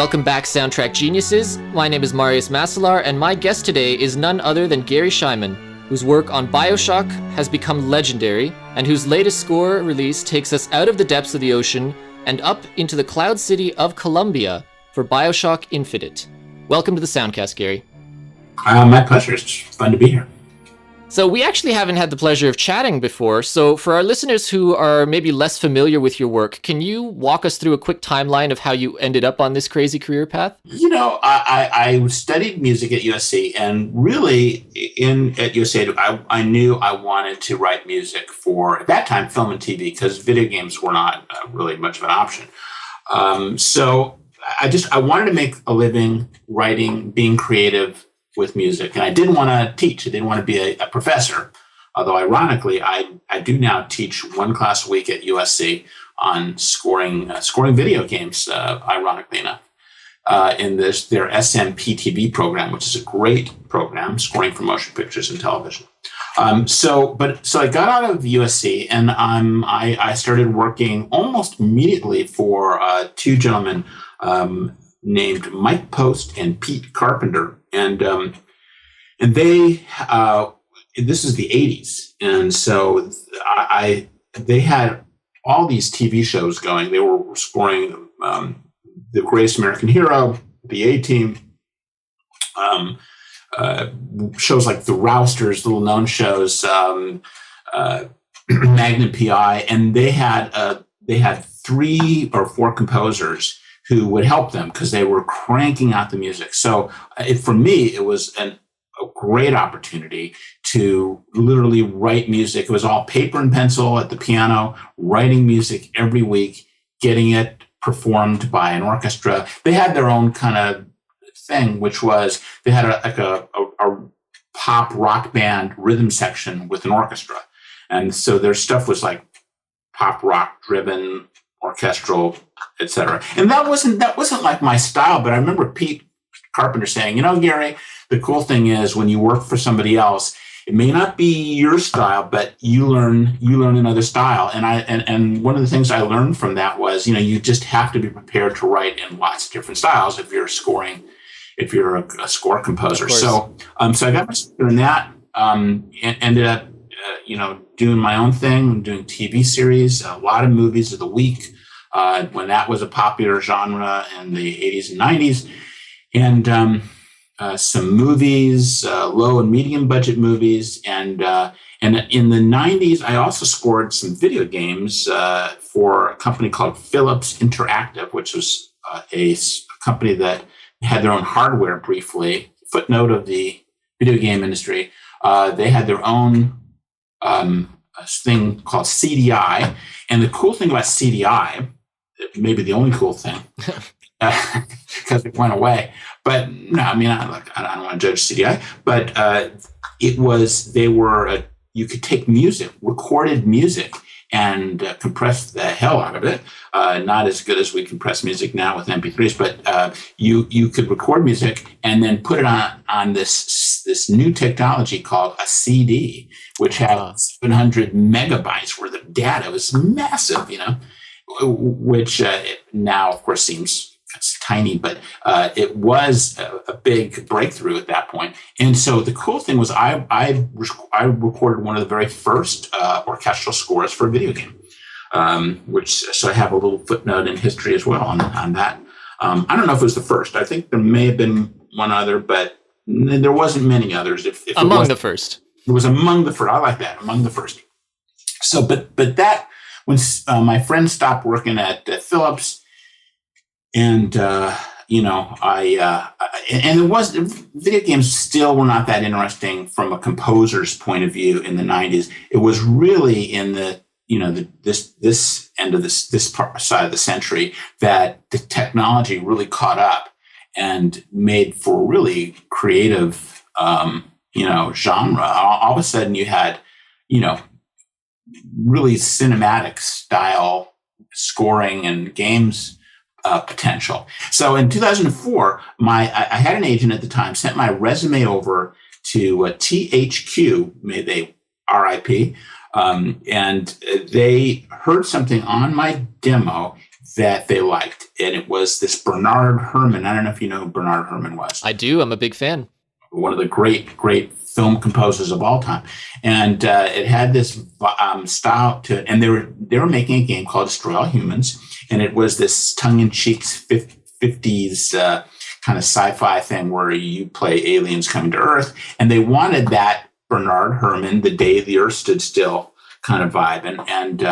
Welcome back, Soundtrack Geniuses. My name is Marius Masalar, and my guest today is none other than Garry Schyman, whose work on Bioshock has become legendary, and whose latest score release takes us out of the depths of the ocean and up into the cloud city of Columbia for Bioshock Infinite. Welcome to the Soundcast, Garry. My pleasure. It's fun to be here. So we actually haven't had the pleasure of chatting before, so for our listeners who are maybe less familiar with your work, can you walk us through a quick timeline of how you ended up on this crazy career path? You know, I studied music at USC, and really at USC, I knew I wanted to write music for, at that time, film and TV, because video games were not really much of an option. So I wanted to make a living writing, being creative with music. And I didn't want to teach. I didn't want to be a professor. Although ironically, I do now teach one class a week at USC on scoring video games, ironically enough, in their SMPTV program, which is a great program, scoring for motion pictures and television. So I got out of USC, and I started working almost immediately for two gentlemen named Mike Post and Pete Carpenter. And they, this is the 80s. And so they had all these TV shows going. They were scoring The Greatest American Hero, The A-Team, shows like The Rousters, little known shows, Magnum PI. And they had 3 or 4 composers who would help them because they were cranking out the music. So for me, it was a great opportunity to literally write music. It was all paper and pencil at the piano, writing music every week, getting it performed by an orchestra. They had their own kind of thing, which was they had a pop rock band rhythm section with an orchestra. And so their stuff was like pop rock driven, orchestral, etc. And that wasn't like my style, but I remember Pete Carpenter saying, you know, Garry, the cool thing is when you work for somebody else, it may not be your style, but you learn another style. And one of the things I learned from that was, you know, you just have to be prepared to write in lots of different styles if you're a score composer. So I got my start in that, and ended up doing my own thing, doing TV series, a lot of movies of the week, when that was a popular genre in the 80s and 90s, and some movies, low and medium budget movies. And in the 90s, I also scored some video games for a company called Philips Interactive, which was a company that had their own hardware briefly, footnote of the video game industry. They had their own thing called CDI. And the cool thing about CDI, maybe the only cool thing, because it went away. But no, I mean, I don't want to judge CDI, but you could take music, recorded music, and compress the hell out of it. Not as good as we compress music now with MP3s, but you could record music and then put it on this new technology called a CD, which had 700 megabytes worth of data. It was massive, which now, of course, seems tiny, but it was a big breakthrough at that point. And so the cool thing was I recorded one of the very first orchestral scores for a video game, so I have a little footnote in history as well on that. I don't know if it was the first. I think there may have been one other, but there wasn't many others. If among the first. It was among the first. I like that, among the first. So, but that, when my friend stopped working at Philips, and and it was, video games still were not that interesting from a composer's point of view in the 90s. It was really in the this end of this side of the century that the technology really caught up and made for really creative genre. All of a sudden you had really cinematic style scoring and games potential. So in 2004, I had an agent at the time, sent my resume over to THQ, may they RIP, and they heard something on my demo that they liked, and it was this Bernard Herrmann. I don't know if you know who Bernard Herrmann was. I do. I'm a big fan. One of the great film composers of all time, and it had this style to it. And they were making a game called Destroy All Humans, and it was this tongue-in-cheek 50s kind of sci-fi thing where you play aliens coming to Earth, and they wanted that Bernard Herrmann, the day the Earth stood still kind of vibe, and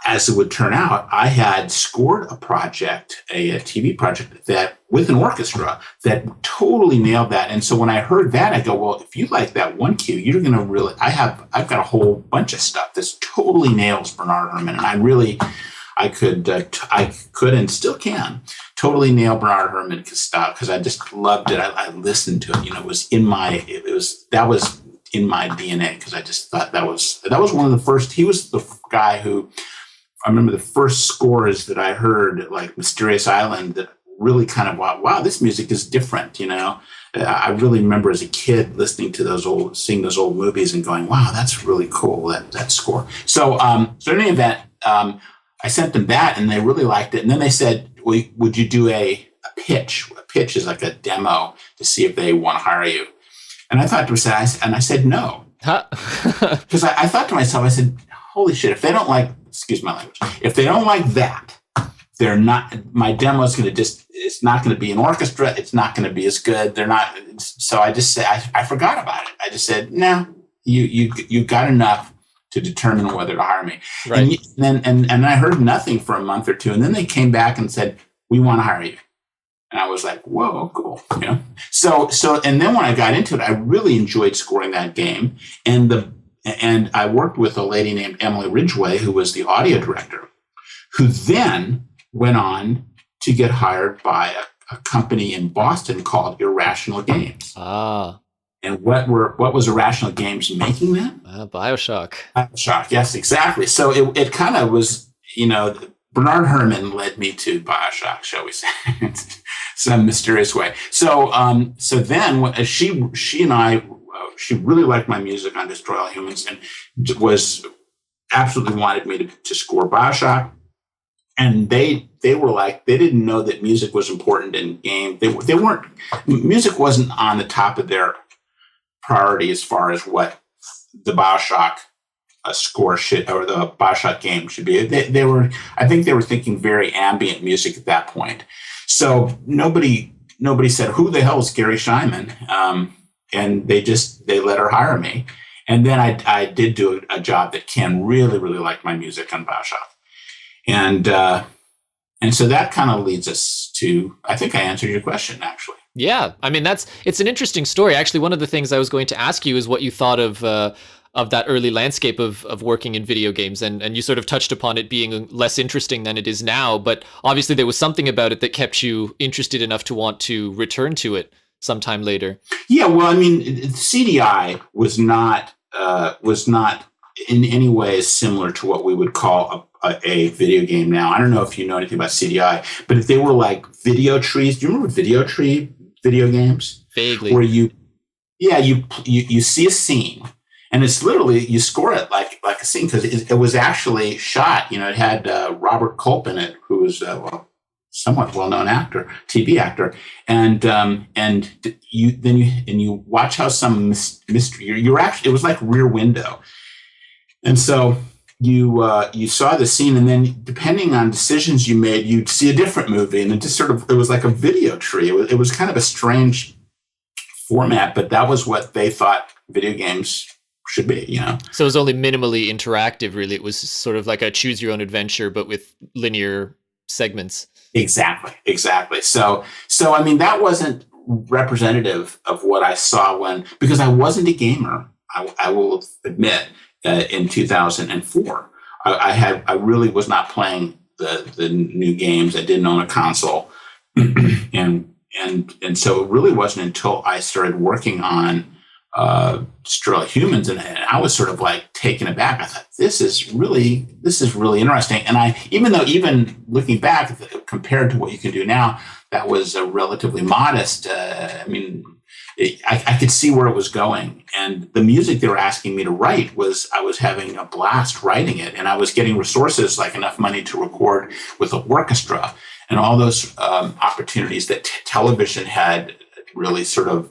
as it would turn out, I had scored a project, a TV project that with an orchestra that totally nailed that. And so when I heard that, I go, well, if you like that one cue, you're going to really, I've got a whole bunch of stuff that's totally nails Bernard Herrmann. And I could and still can totally nail Bernard Herrmann style because I just loved it. I listened to it, it was in my DNA because I just thought that was one of the first. He was the guy who, I remember the first scores that I heard, like Mysterious Island, that really kind of, wow, this music is different, I really remember as a kid listening to seeing those old movies and going, wow, that's really cool, that score. So in any event, I sent them that and they really liked it. And then they said, well, would you do a pitch? A pitch is like a demo to see if they want to hire you. And I thought to myself, and I said no. Because I thought to myself, I said, holy shit, if they don't like, excuse my language, if they don't like that, they're not, my demo is going to it's not going to be an orchestra. It's not going to be as good. They're not. So I just said, I forgot about it. I just said, no, you got enough to determine whether to hire me. Right. And I heard nothing for a month or two. And then they came back and said, we want to hire you. And I was like, whoa, cool. So, and then when I got into it, I really enjoyed scoring that game. And I worked with a lady named Emily Ridgway, who was the audio director, who then went on to get hired by a company in Boston called Irrational Games. Ah. And what was Irrational Games making then? Bioshock. Bioshock, yes, exactly. So it kind of was, Bernard Herrmann led me to Bioshock, shall we say, some mysterious way. So then she and I, she really liked my music on Destroy All Humans and was absolutely wanted me to score Bioshock. And they were like, they didn't know that music was important in game. Music wasn't on the top of their priority as far as what the Bioshock score should, or the Bioshock game should be. I think they were thinking very ambient music at that point. So nobody said, who the hell is Garry Schyman? And they let her hire me. And then I did do a job that Ken really, really liked my music on Bioshock. And so that kind of leads us to, I think I answered your question, actually. Yeah. I mean, it's an interesting story. Actually, one of the things I was going to ask you is what you thought of that early landscape of working in video games. And you sort of touched upon it being less interesting than it is now. But obviously there was something about it that kept you interested enough to want to return to it sometime later. Yeah. Well, I mean, CDI was not in any way similar to what we would call a video game now. I don't know if you know anything about CDI, but if they were like video trees, do you remember video tree video games? Vaguely. Where you see a scene and it's literally, you score it like a scene because it was actually shot, it had Robert Culp in it, who was somewhat well-known actor, TV actor. And you watch how some mystery, it was like Rear Window. And so you saw the scene, and then depending on decisions you made, you'd see a different movie, and it was like a video tree. It was kind of a strange format, but that was what they thought video games should be, So it was only minimally interactive, really. It was sort of like a choose your own adventure, but with linear segments. Exactly. So I mean, that wasn't representative of what I saw because I wasn't a gamer. I will admit. In 2004, I really was not playing the new games. I didn't own a console, and so it really wasn't until I started working on Destroy All Humans, and I was sort of like taken aback. I thought this is really interesting. And even looking back compared to what you can do now, that was a relatively modest. I mean, I could see where it was going. And the music they were asking me to write I was having a blast writing it. And I was getting resources like enough money to record with an orchestra and all those opportunities that television had really sort of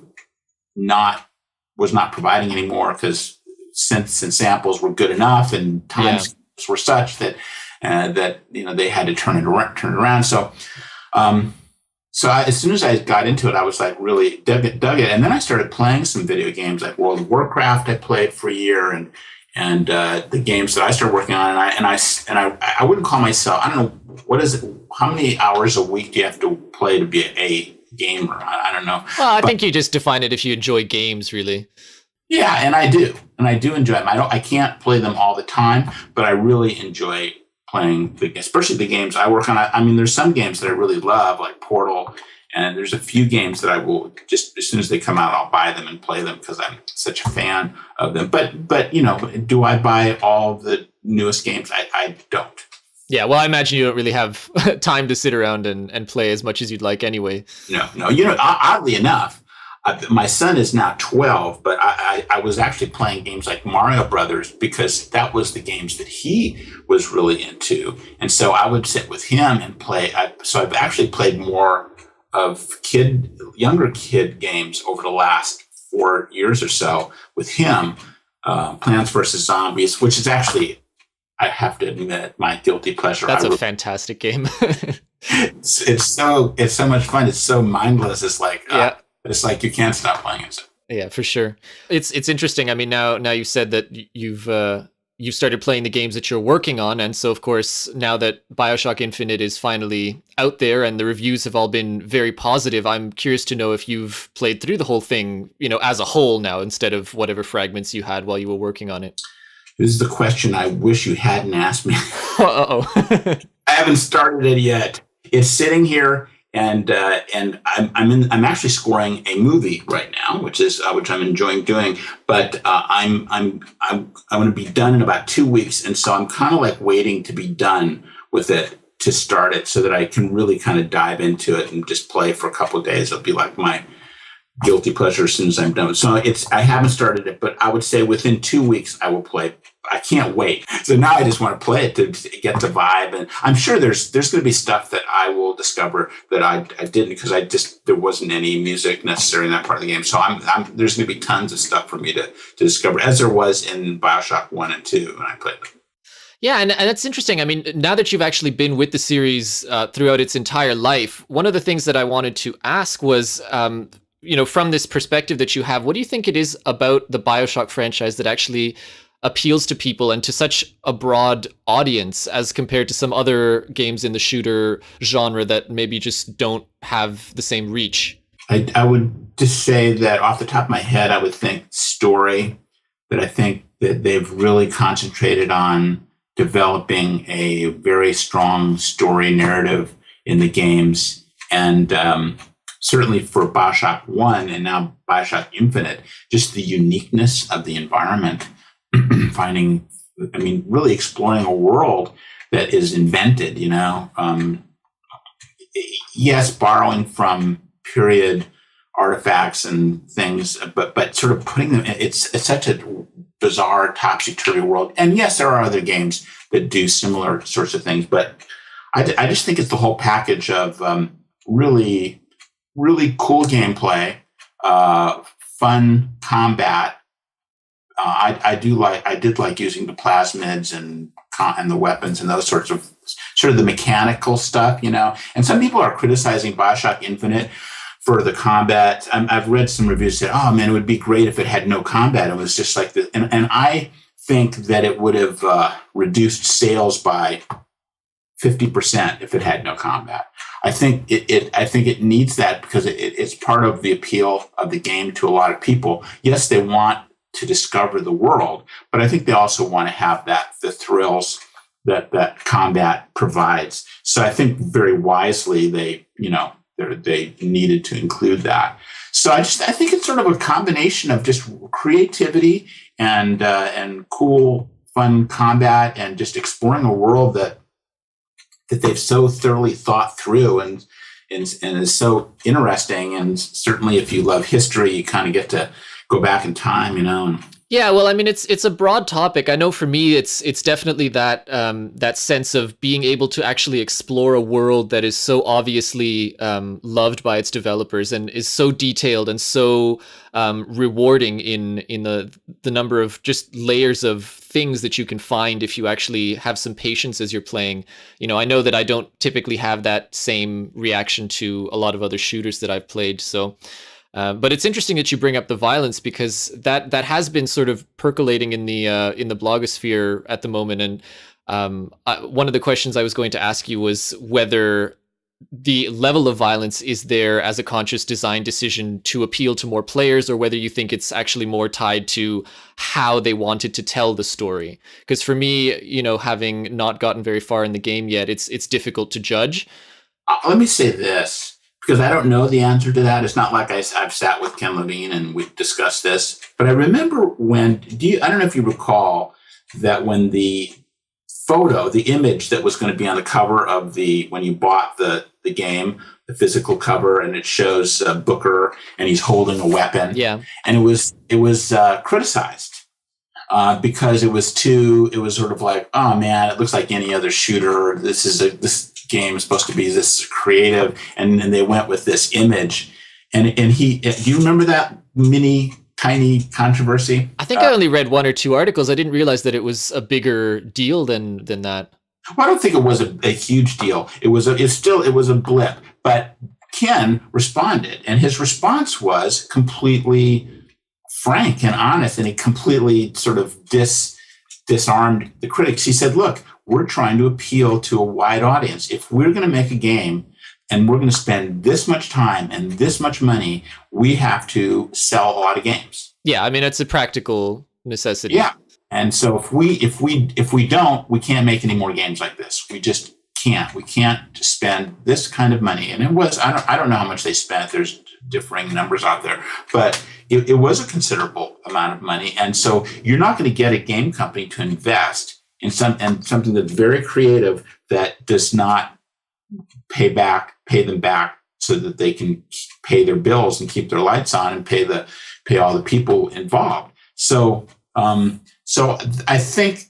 was not providing anymore, because synths and samples were good enough and times were such that they had to turn it around. So as soon as I got into it, I was like really dug it. And then I started playing some video games like World of Warcraft. I played for a year, and the games that I started working on. And I wouldn't call myself, I don't know, what is it? How many hours a week do you have to play to be a gamer? I don't know. Well, I think you just define it if you enjoy games, really. Yeah, and I do enjoy them. I can't play them all the time, but I really enjoy playing especially the games I work on. I mean, there's some games that I really love, like Portal, and there's a few games that I will just, as soon as they come out, I'll buy them and play them because I'm such a fan of them. But do I buy all the newest games? I don't. Yeah, well, I imagine you don't really have time to sit around and play as much as you'd like anyway. No. Oddly enough, my son is now 12, but I was actually playing games like Mario Brothers because that was the games that he was really into. And so I would sit with him and play. So I've actually played more of younger kid games over the last 4 years or so with him. Plants vs. Zombies, which is actually, I have to admit, my guilty pleasure. That's a fantastic game. It's so much fun. It's so mindless. It's like, it's like you can't stop playing it. Yeah, for sure. It's interesting. I mean, now you said that you've started playing the games that you're working on, and so of course now that Bioshock Infinite is finally out there and the reviews have all been very positive, I'm curious to know if you've played through the whole thing, as a whole now, instead of whatever fragments you had while you were working on it. This is the question I wish you hadn't asked me. Uh-oh. I haven't started it yet. It's sitting here, and I'm actually scoring a movie right now, which I'm enjoying doing. But I'm going to be done in about 2 weeks, and so I'm kind of like waiting to be done with it to start it, so that I can really kind of dive into it and just play for a couple of days. It'll be like my guilty pleasure as soon as I'm done. So I haven't started it, but I would say within 2 weeks I will play. I can't wait. So now I just want to play it to get the vibe. And I'm sure there's going to be stuff that I will discover that I didn't, because there wasn't any music necessary in that part of the game. So there's going to be tons of stuff for me to discover, as there was in Bioshock 1 and 2 when I played them. Yeah, and that's interesting. I mean, now that you've actually been with the series throughout its entire life, one of the things that I wanted to ask was, from this perspective that you have, what do you think it is about the Bioshock franchise that actually appeals to people and to such a broad audience as compared to some other games in the shooter genre that maybe just don't have the same reach? I would just say that off the top of my head, I would think story, that I think that they've really concentrated on developing a very strong story narrative in the games. And certainly for Bioshock 1 and now Bioshock Infinite, just the uniqueness of the environment, really exploring a world that is invented, yes, borrowing from period artifacts and things, but sort of putting them, it's such a bizarre, topsy-turvy world. And yes, there are other games that do similar sorts of things, but I just think it's the whole package of really, really cool gameplay, fun combat. I did like using the plasmids and the weapons and those sorts of sort of the mechanical stuff, And some people are criticizing Bioshock Infinite for the combat. I've read some reviews that, oh man, it would be great if it had no combat. It was just like this, and I think that it would have reduced sales by 50% if it had no combat. I think it needs that because it's part of the appeal of the game to a lot of people. Yes, they want to discover the world, but I think they also want to have the thrills that combat provides. So I think very wisely they needed to include that. So I think it's sort of a combination of just creativity and cool, fun combat and just exploring a world that they've so thoroughly thought through. And and it's so interesting. And certainly, if you love history, you kind of get to go back in time, And, Yeah, well, I mean, it's a broad topic. I know for me, it's definitely that that sense of being able to actually explore a world that is so obviously loved by its developers and is so detailed and so rewarding in the number of just layers of things that you can find if you actually have some patience as you're playing. I know that I don't typically have that same reaction to a lot of other shooters that I've played, so. But it's interesting that you bring up the violence because that has been sort of percolating in the blogosphere at the moment. And one of the questions I was going to ask you was whether the level of violence is there as a conscious design decision to appeal to more players, or whether you think it's actually more tied to how they wanted to tell the story. Because for me, having not gotten very far in the game yet, it's difficult to judge. Let me say this, because I don't know the answer to that. It's not like I've sat with Ken Levine and we've discussed this. But I remember I don't know if you recall that when the image that was going to be on the cover of when you bought the game, the physical cover, and it shows Booker and he's holding a weapon. Yeah. And it was criticized because it was sort of like, oh man, it looks like any other shooter. This game is supposed to be this creative, and they went with this image. And do you remember that tiny controversy? I think I only read one or two articles. I didn't realize that it was a bigger deal than that. Well, I don't think it was a huge deal. It was a blip. But Ken responded, and his response was completely frank and honest, and he completely sort of disarmed the critics. He said, look, we're trying to appeal to a wide audience. If we're going to make a game and we're going to spend this much time and this much money, we have to sell a lot of games. Yeah, I mean, it's a practical necessity. Yeah. And so if we don't, we can't make any more games like this. We just can't. We can't spend this kind of money. And it was, I don't know how much they spent. There's differing numbers out there, but it was a considerable amount of money. And so you're not going to get a game company to invest in something that's very creative that does not pay them back so that they can pay their bills and keep their lights on and pay all the people involved. So I think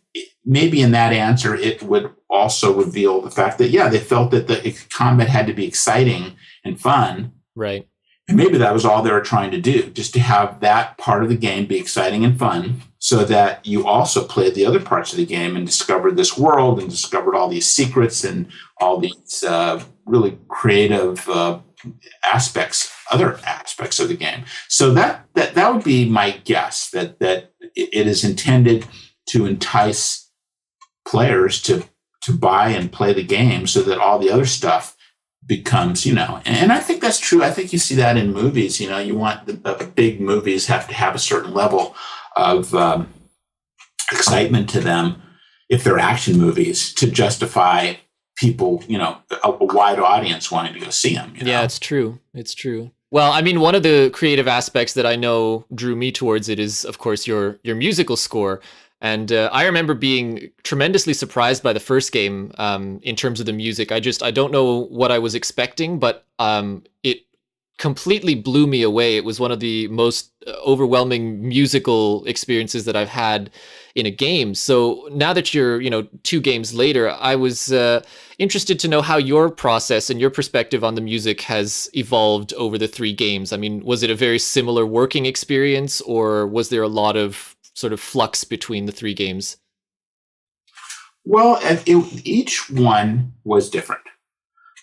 maybe in that answer, it would also reveal the fact that, they felt that the combat had to be exciting and fun. Right. And maybe that was all they were trying to do, just to have that part of the game be exciting and fun so that you also played the other parts of the game and discovered this world and discovered all these secrets and all these really creative other aspects of the game. So that would be my guess, that it is intended to entice players to buy and play the game so that all the other stuff becomes, and I think that's true. I think you see that in movies. You want the big movies have to have a certain level of excitement to them if they're action movies to justify people, a wide audience wanting to go see them. Yeah, it's true. It's true. Well, I mean, one of the creative aspects that I know drew me towards it is, of course, your musical score. And I remember being tremendously surprised by the first game in terms of the music. I don't know what I was expecting, but it completely blew me away. It was one of the most overwhelming musical experiences that I've had in a game. So now that you're, 2 games later, I was interested to know how your process and your perspective on the music has evolved over the 3 games. I mean, was it a very similar working experience, or was there a lot of sort of flux between the 3 games? Well, each one was different.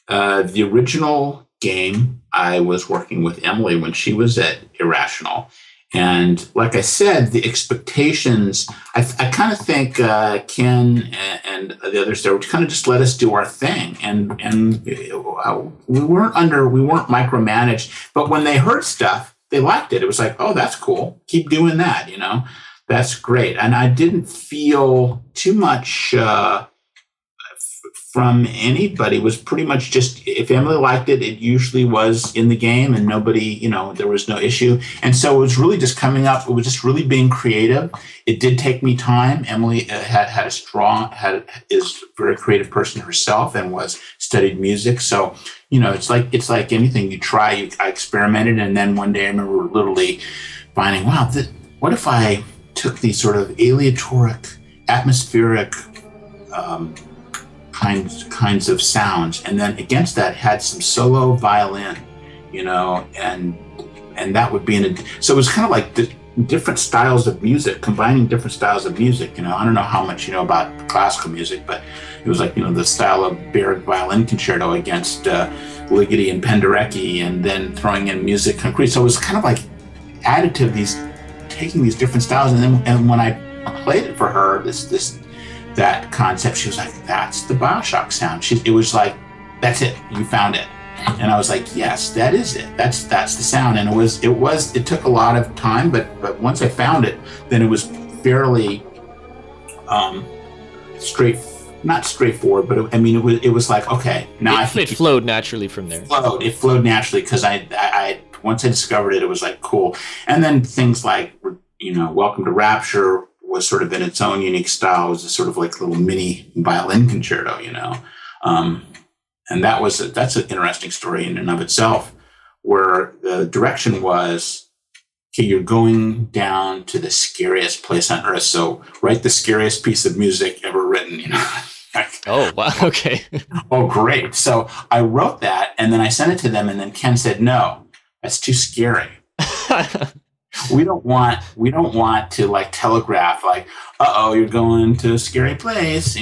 The original game, I was working with Emily when she was at Irrational. And like I said, the expectations, I kind of think Ken and the others there would kind of just let us do our thing. And we weren't micromanaged. But when they heard stuff, they liked it. It was like, oh, that's cool. Keep doing that, That's great. And I didn't feel too much from anybody was pretty much just, if Emily liked it, it usually was in the game and nobody, there was no issue. And so it was really just coming up. It was just really being creative. It did take me time. Emily is a very creative person herself and was studied music. So, it's like anything you try. I experimented. And then one day I remember literally finding, wow, what if I took these sort of aleatoric, atmospheric, kinds of sounds, and then against that had some solo violin, and that would be so it was kind of like the different styles of music, combining different styles of music. I don't know how much you know about classical music, but it was like the style of Berg violin concerto against Ligeti and Penderecki, and then throwing in music concrete. So it was kind of like additive, taking these different styles, and when I played it for her, that concept, she was like, that's the Bioshock sound. It was like, that's it, you found it. And I was like, yes, that is it. That's the sound. And it took a lot of time, but once I found it, then it was fairly not straightforward, but it was like, okay, now it flowed naturally from there. It flowed naturally because I once I discovered it, it was like cool. And then things like, Welcome to Rapture was sort of in its own unique style. It was a sort of like little mini violin concerto, and that's an interesting story in and of itself, where the direction was, okay, you're going down to the scariest place on earth. So write the scariest piece of music ever written, Oh, wow. Okay. Oh, great. So I wrote that and then I sent it to them, and then Ken said, no, that's too scary. We don't want to like telegraph like, you're going to a scary place.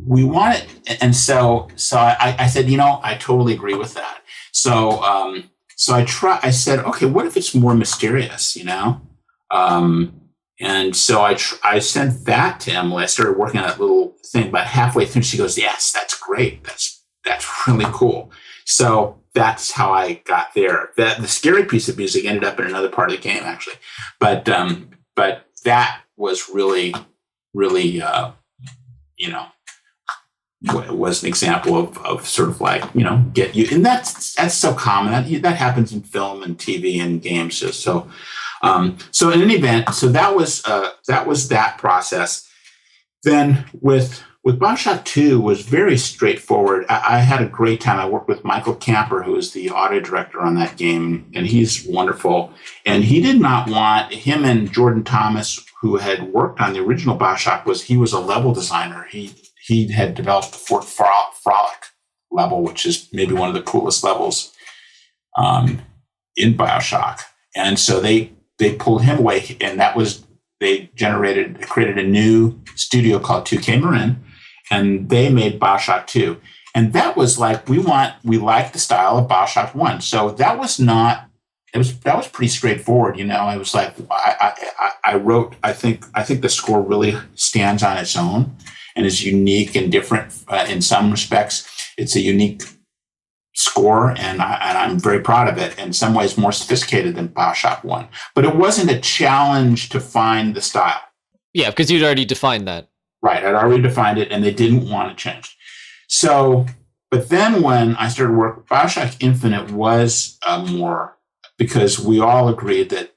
We want it. And so I said, I totally agree with that. So I said, okay, what if it's more mysterious, and so I sent that to Emily. I started working on that little thing, but halfway through she goes, yes, that's great. That's really cool. So that's how I got there. The scary piece of music ended up in another part of the game, actually. But that was really, really, was an example of sort of like, get you. And that's so common. That happens in film and TV and games. So in any event, so that was that process. Then with Bioshock 2 was very straightforward. I had a great time. I worked with Michael Camper, who is the audio director on that game, and he's wonderful. And he did not want, him and Jordan Thomas, who had worked on the original Bioshock, he was a level designer. He had developed the Fort Frolic level, which is maybe one of the coolest levels in Bioshock. And so they pulled him away, and they created a new studio called 2K Marin, and they made Bioshock 2. And that was like, we like the style of Bioshock 1. So that was pretty straightforward. I was like, I wrote, I think the score really stands on its own and is unique and different in some respects. It's a unique score, and I'm very proud of it. In some ways more sophisticated than Bioshock 1. But it wasn't a challenge to find the style. Yeah, because you'd already defined that. Right, I'd already defined it, and they didn't want to change. So, but then when I started work, Bioshock Infinite was more, because we all agreed that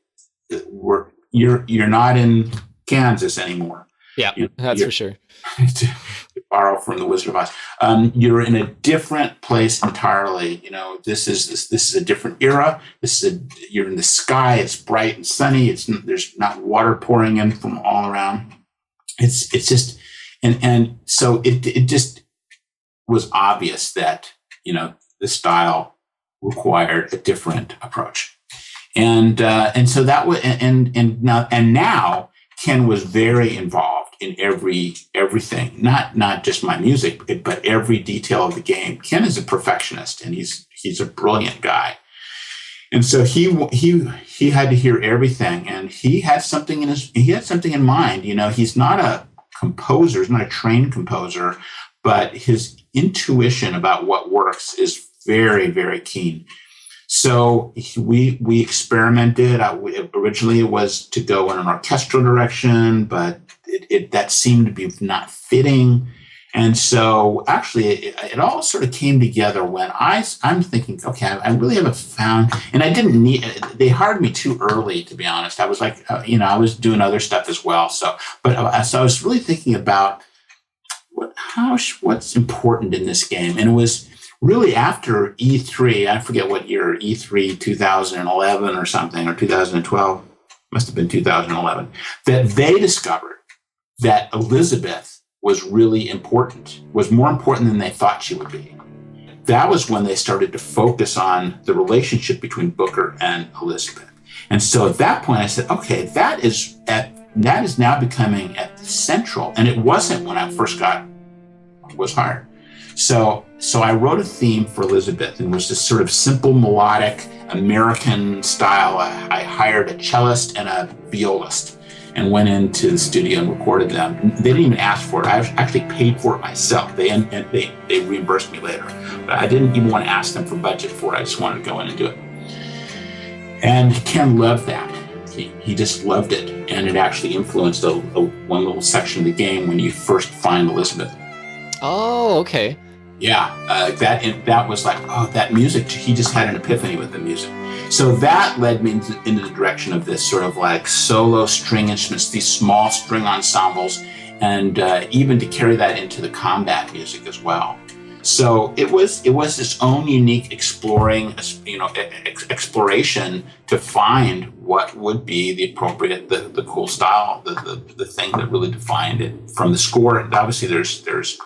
you're not in Kansas anymore. Yeah, that's for sure. To borrow from the Wizard of Oz, you're in a different place entirely. This is a different era. You're in the sky. It's bright and sunny. There's not water pouring in from all around. It's just, and so it just was obvious that the style required a different approach, and so that was and now Ken was very involved in everything, not just my music, but every detail of the game. Ken is a perfectionist, and he's a brilliant guy. And so he had to hear everything, and he had something in mind. He's not a composer, he's not a trained composer, but his intuition about what works is very, very keen. So we experimented. Originally it was to go in an orchestral direction, but that seemed to be not fitting. And so actually it all sort of came together when I'm thinking, okay, I really haven't found, and I didn't need, they hired me too early, to be honest. I was like, I was doing other stuff as well. So I was really thinking about what's important in this game. And it was really after E3, I forget what year, E3 2011 or something, or 2012, must have been 2011, that they discovered that Elizabeth was really important, was more important than they thought she would be. That was when they started to focus on the relationship between Booker and Elizabeth. And so at that point I said, okay, that is now becoming at the central, and it wasn't when I first was hired. So I wrote a theme for Elizabeth, and it was this sort of simple melodic American style. I hired a cellist and a violist and went into the studio and recorded them. They didn't even ask for it. I actually paid for it myself. They reimbursed me later. But I didn't even want to ask them for budget for it. I just wanted to go in and do it. And Ken loved that. He just loved it. And it actually influenced one little section of the game when you first find Elizabeth. Oh, okay. Yeah, that was like, that music, he just had an epiphany with the music. So that led me into the direction of this sort of like solo string instruments, these small string ensembles, and even to carry that into the combat music as well. So it was its own unique exploration to find what would be the appropriate, the cool style, the thing that really defined it from the score. And obviously there's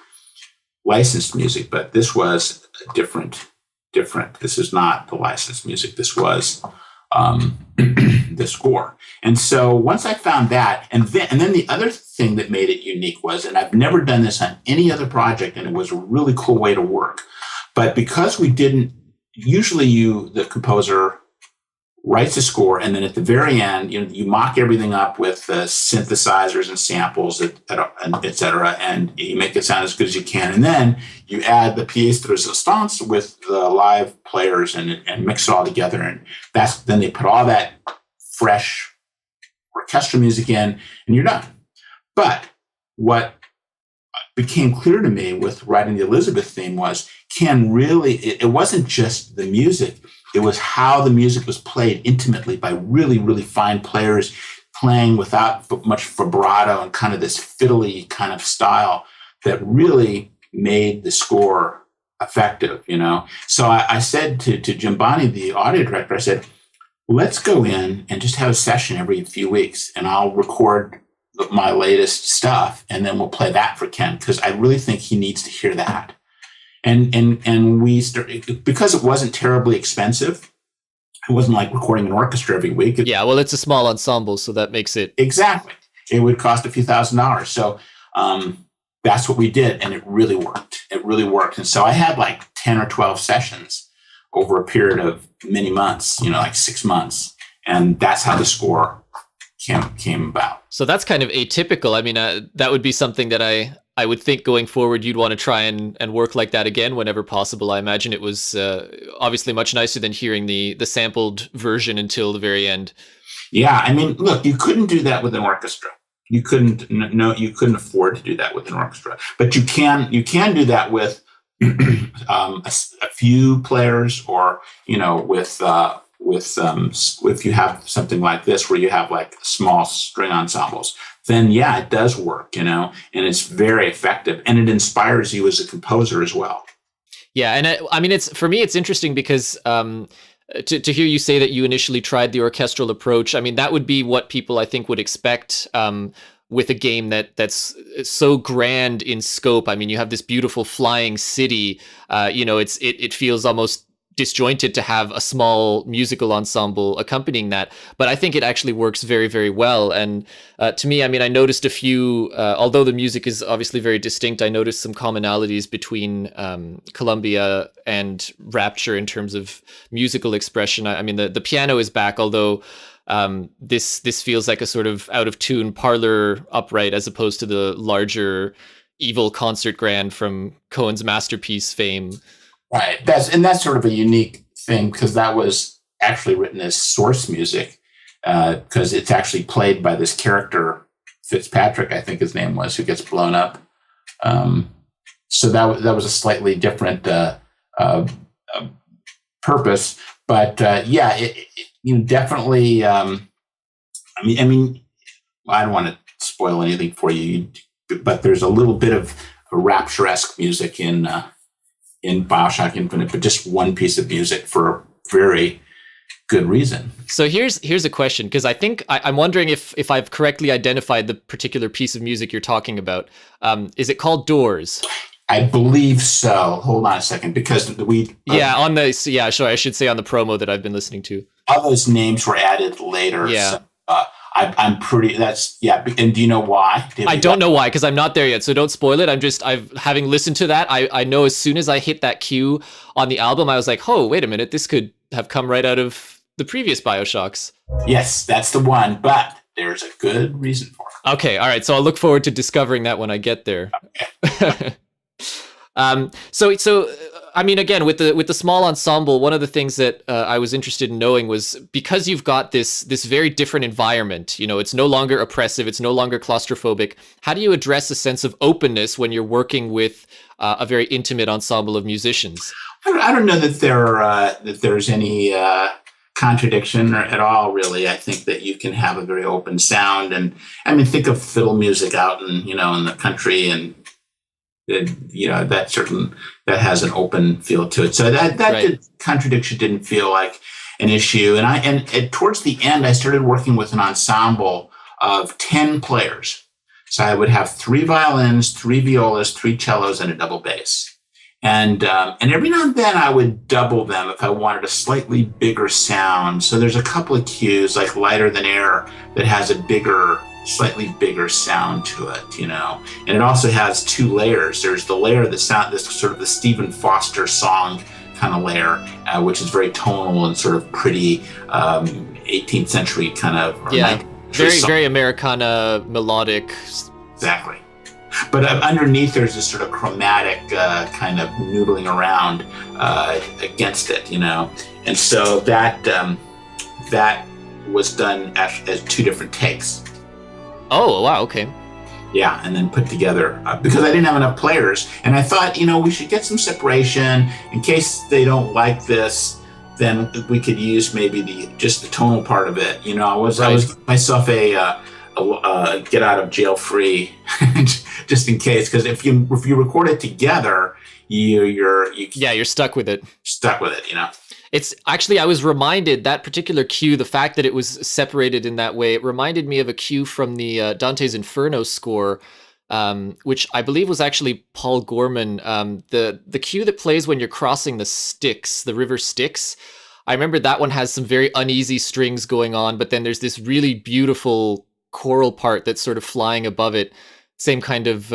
licensed music, but this was different. This is not the licensed music. This was the score. And so once I found that, and then the other thing that made it unique was, and I've never done this on any other project, and it was a really cool way to work, but because we didn't, usually the composer writes a score, and then at the very end, you mock everything up with synthesizers and samples, et cetera, and you make it sound as good as you can. And then you add the pièce de résistance with the live players and mix it all together. And then they put all that fresh orchestral music in, and you're done. But what became clear to me with writing the Elizabeth theme was Ken really, it wasn't just the music, it was how the music was played intimately by really, really fine players playing without much vibrato and kind of this fiddly kind of style that really made the score effective, So I said to Jim Bonney, the audio director, I said, let's go in and just have a session every few weeks, and I'll record my latest stuff, and then we'll play that for Ken, because I really think he needs to hear that. And we started, because it wasn't terribly expensive. It wasn't like recording an orchestra every week. Well, it's a small ensemble, so that makes it. Exactly. It would cost a few $1,000s. So that's what we did, and it really worked. And so I had like 10 or 12 sessions over a period of many months, like 6 months. And that's how the score came about. So that's kind of atypical. I mean, that would be something that I would think going forward you'd want to try and work like that again whenever possible. I imagine it was obviously much nicer than hearing the sampled version until the very end. Yeah, I mean, look, you couldn't do that with an orchestra. You couldn't afford to do that with an orchestra. But you can do that with a few players, or if you have something like this where you have like small string ensembles, then yeah, it does work, and it's very effective, and it inspires you as a composer as well. Yeah, and I mean, for me, it's interesting because to hear you say that you initially tried the orchestral approach, I mean, that would be what people I think would expect with a game that's so grand in scope. I mean, you have this beautiful flying city. It feels almost disjointed to have a small musical ensemble accompanying that, but I think it actually works very, very well. And to me, I mean, I noticed a few, although the music is obviously very distinct, I noticed some commonalities between Columbia and Rapture in terms of musical expression. I mean, the piano is back, although this feels like a sort of out of tune parlor upright as opposed to the larger evil concert grand from Cohen's masterpiece fame. Right. That's sort of a unique thing, because that was actually written as source music, because it's actually played by this character, Fitzpatrick, I think his name was, who gets blown up. So that was a slightly different uh, purpose. But yeah, definitely. I mean, I don't want to spoil anything for you, but there's a little bit of rapture-esque music in Bioshock Infinite, but just one piece of music for a very good reason. So here's a question, because I think I'm wondering if I've correctly identified the particular piece of music you're talking about. Is it called Doors? I believe so. Hold on a second, because Sure, I should say on the promo that I've been listening to. All those names were added later. Yeah. So, I'm pretty. That's yeah. And do you know why? I don't know why, because I'm not there yet. So don't spoil it. Having listened to that, I know as soon as I hit that cue on the album, I was like, oh, wait a minute, this could have come right out of the previous Bioshocks. Yes, that's the one. But there's a good reason for it. Okay, all right. So I'll look forward to discovering that when I get there. Okay. So I mean, again, with the small ensemble, one of the things that I was interested in knowing was, because you've got this very different environment, it's no longer oppressive, it's no longer claustrophobic. How do you address a sense of openness when you're working with a very intimate ensemble of musicians? I don't know that there's any contradiction at all, really. I think that you can have a very open sound, and I mean, think of fiddle music out in the country, and that has an open feel to it. So that right. Contradiction didn't feel like an issue. And towards the end, I started working with an ensemble of 10 players. So I would have 3 violins, 3 violas, 3 cellos, and a double bass. And every now and then I would double them if I wanted a slightly bigger sound. So there's a couple of cues, like Lighter Than Air, that has a slightly bigger sound to it, and it also has 2 layers. There's the layer that sound, this sort of the Stephen Foster song kind of layer, which is very tonal and sort of pretty 18th century kind of, very song. Very Americana melodic. Exactly. But underneath there's this sort of chromatic kind of noodling around against it, and so that was done as 2 different takes. Oh, wow, okay. Yeah, and then put together, because I didn't have enough players, and I thought, we should get some separation in case they don't like this. Then we could use maybe just the tonal part of it. I was giving myself a get out of jail free, just in case, because if you record it together, you're stuck with it. Stuck with it, It's actually, I was reminded that particular cue, the fact that it was separated in that way, it reminded me of a cue from the Dante's Inferno score, which I believe was actually Paul Gorman. The cue that plays when you're crossing the river Styx. I remember that one has some very uneasy strings going on, but then there's this really beautiful choral part that's sort of flying above it. Same kind of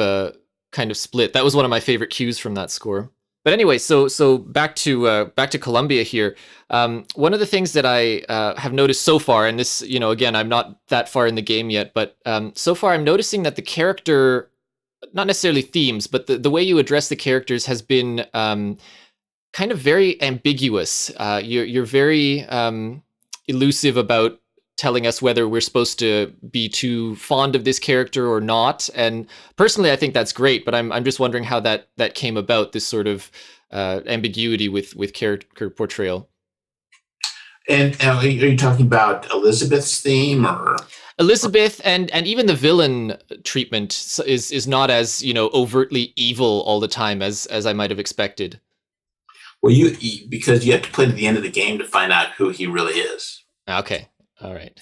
split. That was one of my favorite cues from that score. But anyway, so back to Columbia here. One of the things that I have noticed so far, and this, again, I'm not that far in the game yet, but so far I'm noticing that the character, not necessarily themes, but the way you address the characters has been kind of very ambiguous. You're very elusive about telling us whether we're supposed to be too fond of this character or not. And personally, I think that's great, but I'm just wondering how that came about, this sort of ambiguity with character portrayal. And are you talking about Elizabeth's theme, or Elizabeth, and even the villain treatment is not as, overtly evil all the time as I might have expected. Well, because you have to play to the end of the game to find out who he really is. Okay. All right.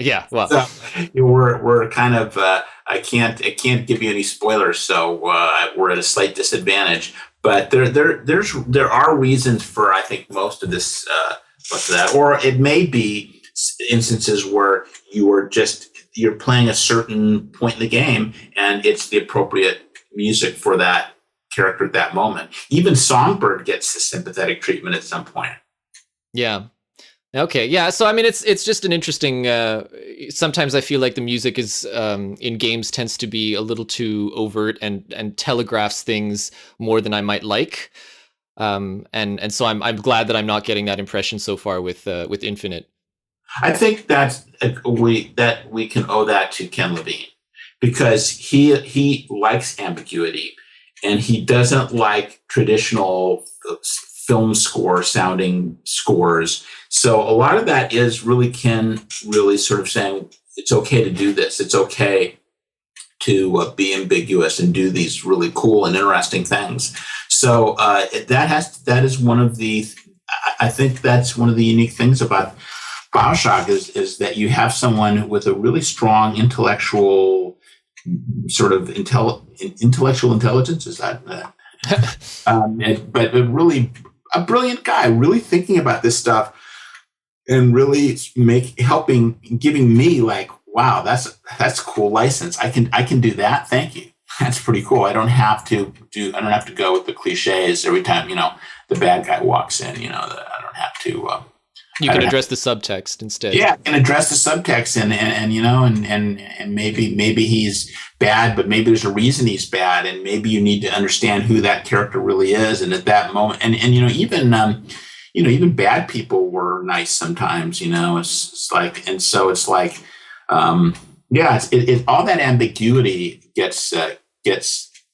Yeah. Well, so we're kind of I can't give you any spoilers, so we're at a slight disadvantage. But there are reasons for, I think, most of this, most of that, or it may be instances where you're playing a certain point in the game, and it's the appropriate music for that character at that moment. Even Songbird gets the sympathetic treatment at some point. Yeah. Okay, yeah. So I mean, it's just an interesting. Sometimes I feel like the music is in games tends to be a little too overt and telegraphs things more than I might like. And so I'm glad that I'm not getting that impression so far with Infinite. I think we can owe that to Ken Levine, because he likes ambiguity, and he doesn't like traditional film score sounding scores. So a lot of that is really Ken really sort of saying it's okay to do this. It's okay to be ambiguous and do these really cool and interesting things. So that is one of the, I think that's one of the unique things about Bioshock is that you have someone with a really strong intellectual sort of intellectual intelligence. Is that? But really a brilliant guy, really thinking about this stuff and really giving me like, wow, that's a cool license. I can do that. Thank you. That's pretty cool. I don't have to go with the cliches every time, the bad guy walks in, I don't have to, you can address the subtext instead. Yeah, and address the subtext and maybe he's bad, but maybe there's a reason he's bad, and maybe you need to understand who that character really is. And at that moment, and even bad people were nice sometimes. It's like, and so it's like, all that ambiguity gets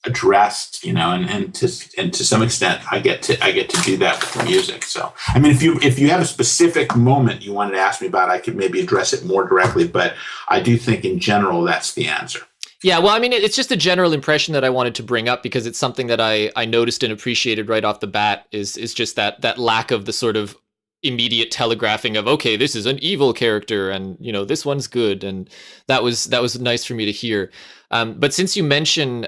addressed, and to some extent, I get to do that with the music. So, I mean, if you have a specific moment you wanted to ask me about, I could maybe address it more directly. But I do think, in general, that's the answer. Yeah, well, I mean, it's just a general impression that I wanted to bring up because it's something that I noticed and appreciated right off the bat is just that lack of the sort of immediate telegraphing of, okay, this is an evil character and this one's good, and that was nice for me to hear. But since you mention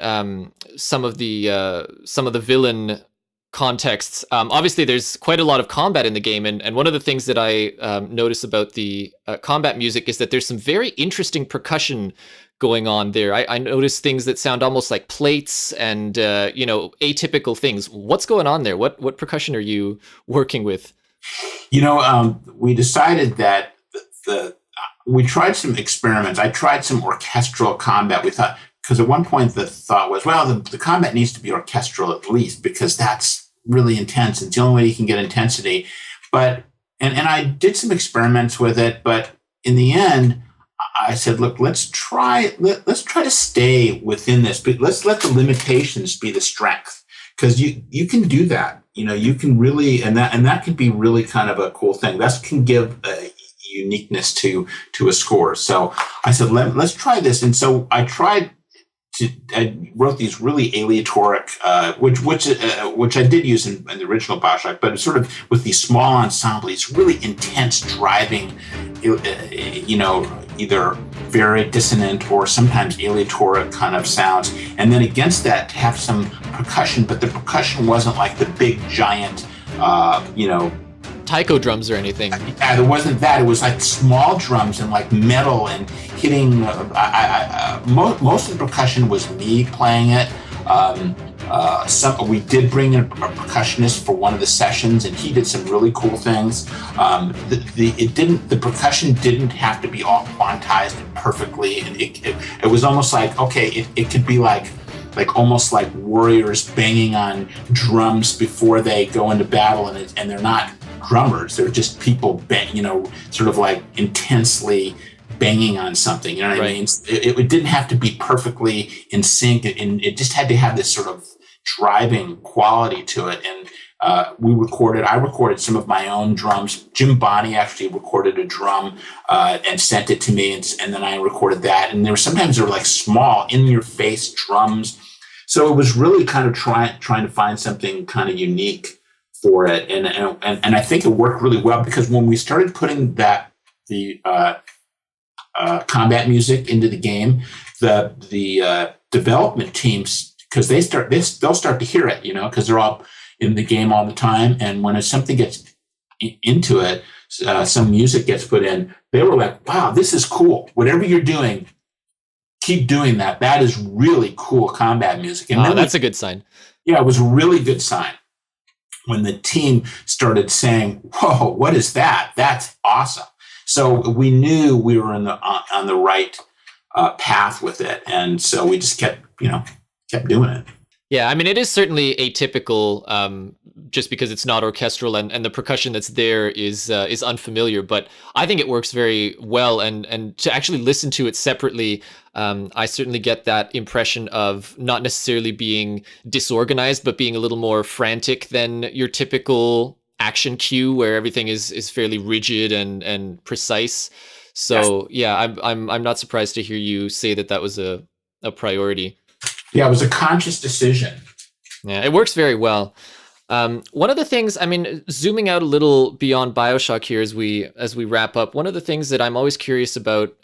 some of the villain contexts, obviously there's quite a lot of combat in the game, and one of the things that I notice about the combat music is that there's some very interesting percussion going on there. I noticed things that sound almost like plates and atypical things. What's going on there? What percussion are you working with? We decided that we tried some experiments. I tried some orchestral combat. We thought, because at one point the thought was, well, the combat needs to be orchestral at least, because that's really intense. It's the only way you can get intensity. But, and I did some experiments with it, but in the end, I said, look, let's try to stay within this, but let's let the limitations be the strength, because you can do that. You can really, and that can be really kind of a cool thing. That can give a uniqueness to a score. So I said, let's try this. And so I wrote these really aleatoric, which I did use in the original Bioshock, but it's sort of with these small ensembles, really intense driving, either very dissonant or sometimes aleatoric kind of sounds. And then against that, to have some percussion, but the percussion wasn't like the big giant, taiko drums or anything. Yeah, there wasn't that. It was like small drums and like metal and hitting. Most of the percussion was me playing it. We did bring in a percussionist for one of the sessions, and he did some really cool things. The percussion didn't have to be all quantized perfectly, and it was almost like, okay, it could be like almost like warriors banging on drums before they go into battle, and they're not drummers, they're just people sort of like intensely banging on something, you know what I mean? It didn't have to be perfectly in sync, and it just had to have this sort of driving quality to it. And I recorded some of my own drums. Jim Bonney actually recorded a drum and sent it to me, and then I recorded that. And sometimes they were like small, in-your-face drums. So it was really kind of trying to find something kind of unique for it, and I think it worked really well, because when we started putting the combat music into the game, the development teams, because they'll start to hear it, because they're all in the game all the time, and when something gets into it, some music gets put in, they were like, wow, this is cool. Whatever you're doing, keep doing that. That is really cool combat music. And that's a good sign. Yeah, it was a really good sign when the team started saying, whoa, what is that? That's awesome. So we knew we were on the right path with it. And so we just kept doing it. Yeah, I mean, it is certainly atypical just because it's not orchestral and the percussion that's there is unfamiliar. But I think it works very well, and to actually listen to it separately, I certainly get that impression of not necessarily being disorganized, but being a little more frantic than your typical action cue, where everything is fairly rigid and precise. So yeah, I'm not surprised to hear you say that was a priority. Yeah, it was a conscious decision. Yeah, it works very well. One of the things, I mean, zooming out a little beyond Bioshock here as we wrap up, one of the things that I'm always curious about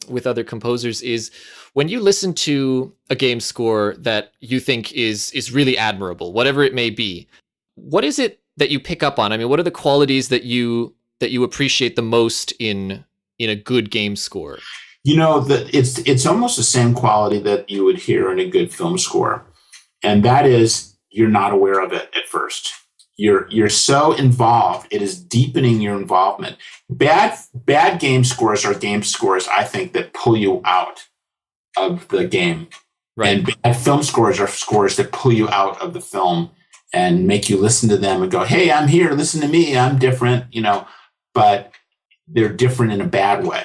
with other composers is when you listen to a game score that you think is really admirable, whatever it may be, what is it that you pick up on? I mean, what are the qualities that you appreciate the most in a good game score? It's almost the same quality that you would hear in a good film score. And that is, you're not aware of it at first. You're so involved. It is deepening your involvement. Bad game scores are game scores, I think, that pull you out of the game. Right. And bad film scores are scores that pull you out of the film and make you listen to them and go, hey, I'm here, listen to me, I'm different, but they're different in a bad way.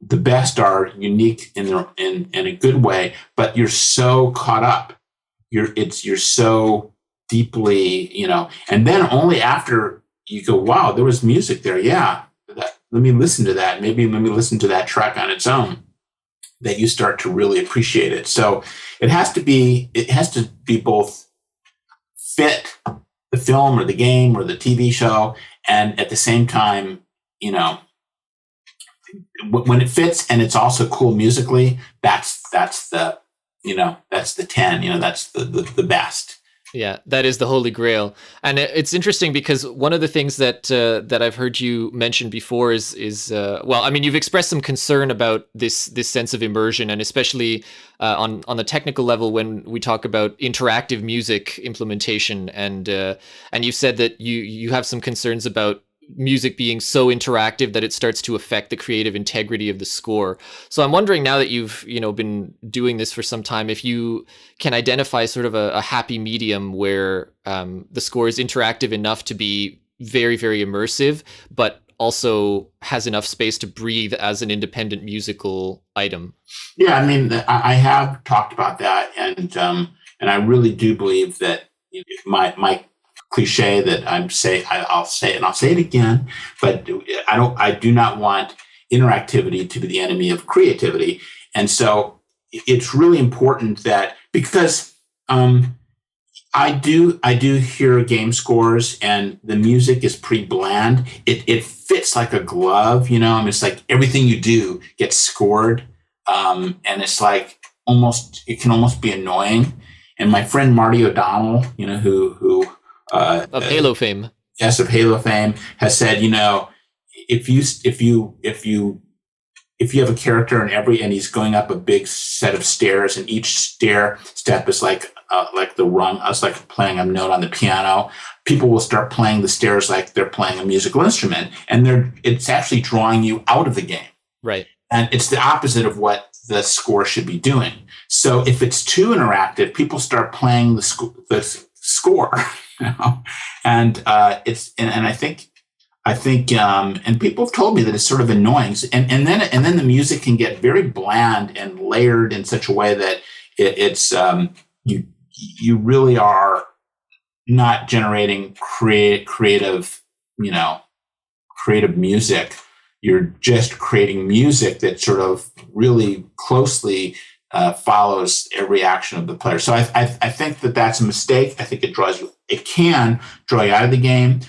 The best are unique in a good way, but you're so caught up. You're so deeply, and then only after you go, wow, there was music there. Yeah. Let me listen to that. Maybe let me listen to that track on its own, that you start to really appreciate it. So it has to be both fit the film or the game or the TV show. And at the same time, when it fits and it's also cool musically, that's the 10, that's the best. Yeah, that is the holy grail. And it's interesting because one of the things that I've heard you mention before is well, I mean, you've expressed some concern about this sense of immersion, and especially on the technical level when we talk about interactive music implementation, and you said that you have some concerns about music being so interactive that it starts to affect the creative integrity of the score. So I'm wondering, now that you've been doing this for some time, if you can identify sort of a happy medium where the score is interactive enough to be very, very immersive, but also has enough space to breathe as an independent musical item. Yeah, I mean, I have talked about that, and I really do believe that my cliche that I'll say it and I'll say it again, but I do not want interactivity to be the enemy of creativity. And so it's really important that, because I do hear game scores and the music is pretty bland. It fits like a glove, I mean, it's like everything you do gets scored. And it's like it can almost be annoying. And my friend Marty O'Donnell, who of Halo fame. Yes, of Halo fame, has said, if you have a character and he's going up a big set of stairs, and each step is like the rung, it's like playing a note on the piano, people will start playing the stairs like they're playing a musical instrument, and it's actually drawing you out of the game. Right. And it's the opposite of what the score should be doing. So if it's too interactive, people start playing the score. And I think and people have told me that it's sort of annoying, and then the music can get very bland and layered in such a way that it's you really are not generating creative music. You're just creating music that sort of really closely follows every action of the player. So I think that's a mistake. I think it can draw you out of the game.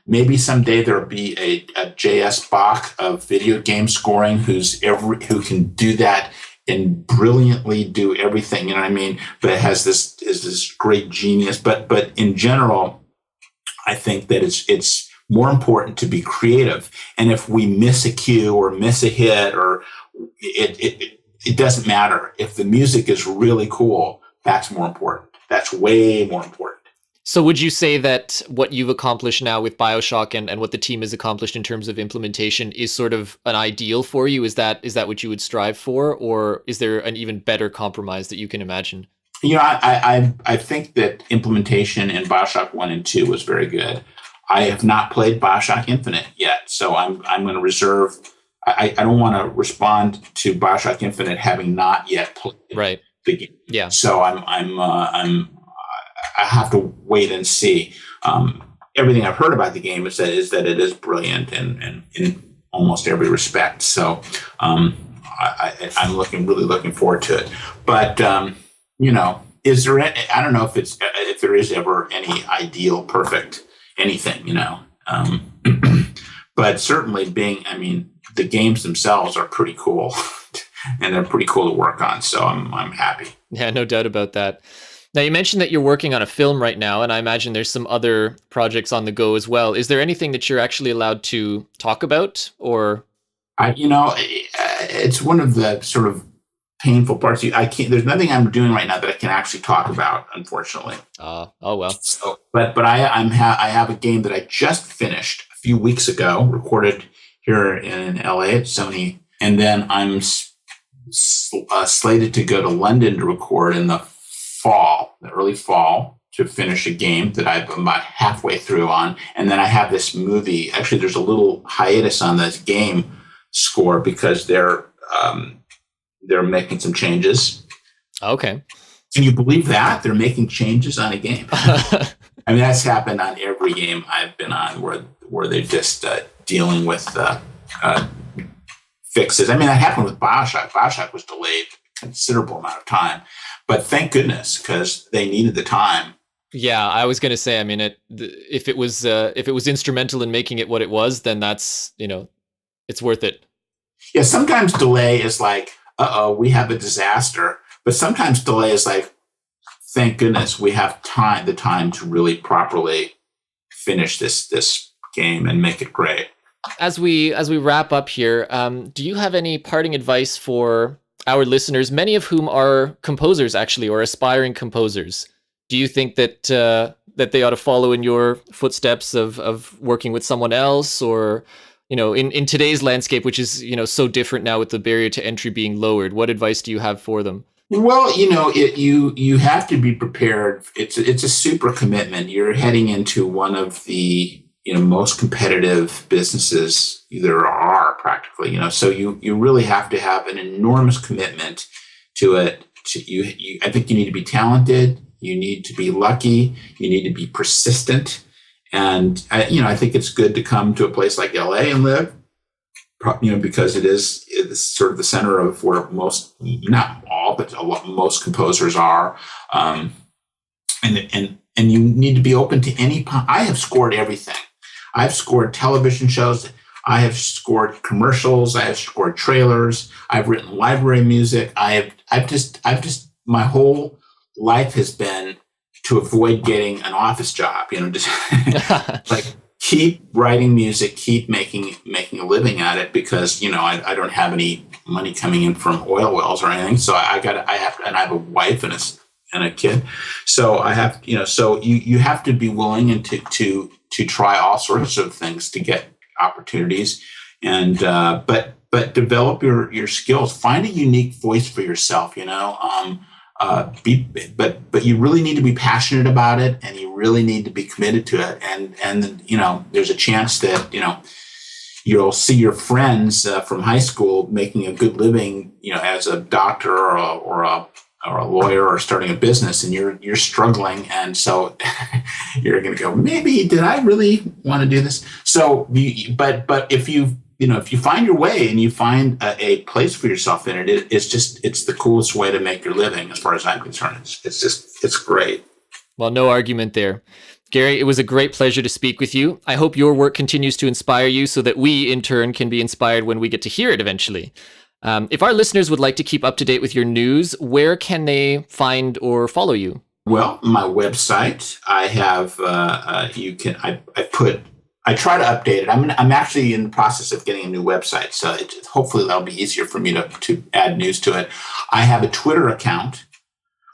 Maybe someday there'll be a J.S. Bach of video game scoring who can do that and brilliantly do everything. You know what I mean? But it has this great genius. But in general, I think that it's more important to be creative. And if we miss a cue or miss a hit, or it doesn't matter. If the music is really cool, that's more important. That's way more important. So would you say that what you've accomplished now with Bioshock and what the team has accomplished in terms of implementation is sort of an ideal for you? Is that what you would strive for? Or is there an even better compromise that you can imagine? I think that implementation in Bioshock 1 and 2 was very good. I have not played Bioshock Infinite yet, so I'm going to reserve. I don't want to respond to Bioshock Infinite having not yet played the game. Yeah. So I have to wait and see. Everything I've heard about the game is that it is brilliant and in almost every respect. So I'm really looking forward to it. But is there? I don't know if there is ever any ideal, perfect anything. But certainly the games themselves are pretty cool, and they're pretty cool to work on. So I'm happy. Yeah, no doubt about that. Now, you mentioned that you're working on a film right now, and I imagine there's some other projects on the go as well. Is there anything that you're actually allowed to talk about, or? It's one of the sort of painful parts. I can't. There's nothing I'm doing right now that I can actually talk about, unfortunately. Oh well. So, but I have a game that I just finished a few weeks ago, recorded here in LA at Sony, and then I'm slated to go to London to record in the early fall, to finish a game that I'm about halfway through on. And then I have this movie. Actually, there's a little hiatus on this game score because they're making some changes. Okay. Can you believe that? They're making changes on a game. That's happened on every game I've been on where they're just dealing with fixes. that happened with Bioshock. Bioshock was delayed a considerable amount of time. But thank goodness, because they needed the time. Yeah, I was going to say, if it was instrumental in making it what it was, then that's, it's worth it. Yeah, sometimes delay is like, we have a disaster. But sometimes delay is like, thank goodness we have the time to really properly finish this game and make it great. As we wrap up here, do you have any parting advice for our listeners, many of whom are composers, actually, or aspiring composers? Do you think that they ought to follow in your footsteps of working with someone else, or in today's landscape, which is so different now with the barrier to entry being lowered? What advice do you have for them? Well, you have to be prepared. It's a super commitment. You're heading into one of the most competitive businesses there are, practically. So you really have to have an enormous commitment to it. I think you need to be talented. You need to be lucky. You need to be persistent. And I think it's good to come to a place like LA and live, because it's sort of the center of where most, not all, but most composers are. And you need to be open to any. I have scored everything. I've scored television shows. I have scored commercials. I have scored trailers. I've written library music. I've just my whole life has been to avoid getting an office job. Just like keep writing music, keep making a living at it, because I don't have any money coming in from oil wells or anything. So I have a wife and a kid. So I have so you have to be willing and to try all sorts of things to get opportunities, and but develop your skills. Find a unique voice for yourself. But you really need to be passionate about it, and you really need to be committed to it. And there's a chance that you'll see your friends from high school making a good living, as a doctor or a lawyer or starting a business, and you're struggling, and so you're going to go, maybe did I really want to do this? So, but if you find your way and you find a place for yourself in it, it's the coolest way to make your living, as far as I'm concerned. It's great. Well, no argument there. Garry, it was a great pleasure to speak with you. I hope your work continues to inspire you, so that we, in turn, can be inspired when we get to hear it eventually. If our listeners would like to keep up to date with your news, where can they find or follow you? Well, my website, I have, I try to update it. I'm actually in the process of getting a new website, so hopefully that'll be easier for me to add news to it. I have a Twitter account,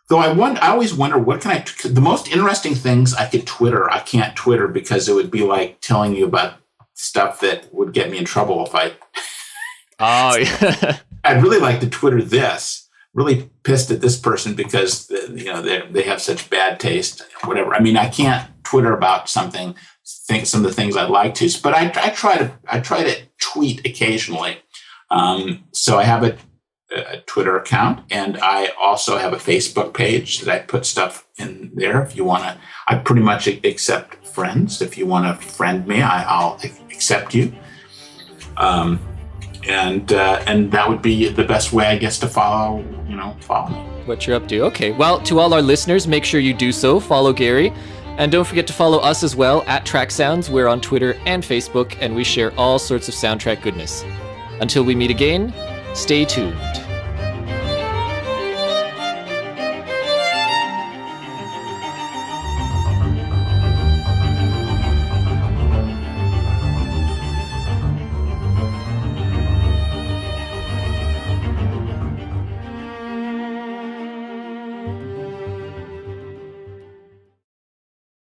though I always wonder, the most interesting things I can't Twitter, because it would be like telling you about stuff that would get me in trouble if I... Oh, yeah. I'd really like to Twitter this, really pissed at this person because they have such bad taste, whatever. I mean, I can't Twitter about some of the things I'd like to, but I try to tweet occasionally. So I have a Twitter account, and I also have a Facebook page that I put stuff in there. If you want to, I pretty much accept friends. If you want to friend me, I'll accept you. And that would be the best way, I guess, to follow me. What you're up to. Okay. Well, to all our listeners, make sure you do so. Follow Garry. And don't forget to follow us as well at Track Sounds. We're on Twitter and Facebook, and we share all sorts of soundtrack goodness. Until we meet again, stay tuned.